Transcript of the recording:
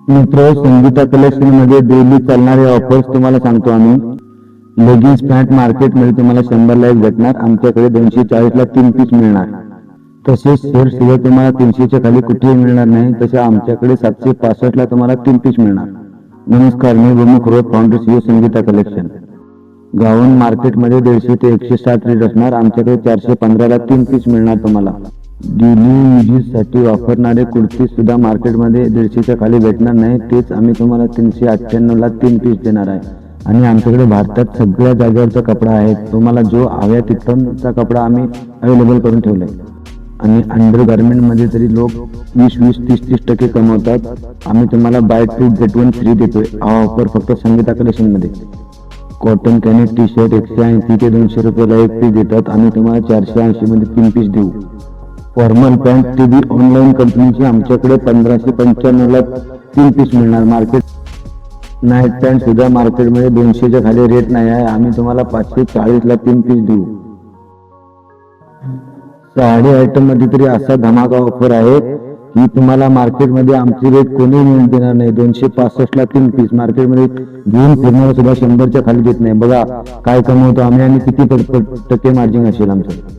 मित्र, संगीता कलेक्शन मध्ये डेली चालणारे ऑफर्स तुम्हाला सांगतो आम्ही. लेगिन्स पॅन्ट मार्केटमध्ये तुम्हाला 100 ला एक भेटणार, आमच्याकडे 240 ला 3 पीस मिळणार. तसेच शर्ट शिवाय तुम्हाला 300 च्या खाली कुठेही मिळणार नाही. तसे आमच्याकडे 765 ला तुम्हाला 3 पीस मिळणार. नमस्कार, मी भूमी खुरोत, फाउंडर सीईओ संगीता कलेक्शन. गाऊन मार्केटमध्ये 150 ते 160 रेट असणार, आमच्याकडे 415 ला 3 पीस मिळणार तुम्हाला. डेली यूज साठी वापरणारे कुर्ती सुद्धा मार्केटमध्ये 150 च्या खाली भेटणार नाही, तेच आम्ही तुम्हाला 398 ला 3 पीस देणार आहे. आणि आमच्याकडे भारतात सगळ्या जागेवरचा कपडा आहे, तुम्हाला जो हव्या तिथूनचा कपडा आम्ही अवेलेबल करून ठेवलाय. आणि अंडर गार्मेंट मध्ये तरी लोक 20-30% कमवतात, आम्ही तुम्हाला बाय 2 गेट 1 फ्री देतोय. हा ऑफर फक्त संगीता कलेक्शन मध्ये. कॉटन कॅनी टी शर्ट 180 ते 200 रुपयाला एक पीस देतात, आम्ही तुम्हाला 480 मध्ये 3 पीस देऊ. फॉर्मल पॅन्ट टीबी ऑनलाईन कंपनीची आमच्याकडे 1595 ला 3 पीस मिळणार. मार्केट नाईट पॅन्ट सुद्धा मार्केटमध्ये 200 च्या खाली रेट नाही आहे, आम्ही तुम्हाला 540 ला 3 पीस देऊ. साडी आयटम मध्ये तरी असा धमाका ऑफर आहे की तुम्हाला मार्केटमध्ये आमची रेट कोणी मिळून देणार नाही. 265 ला 3 पीस मार्केटमध्ये घेऊन फिरणारा सुद्धा 100 च्या खाली देत नाही. बघा काय कमवतो आम्ही आणि किती टक्के मार्जिन असेल आमचं.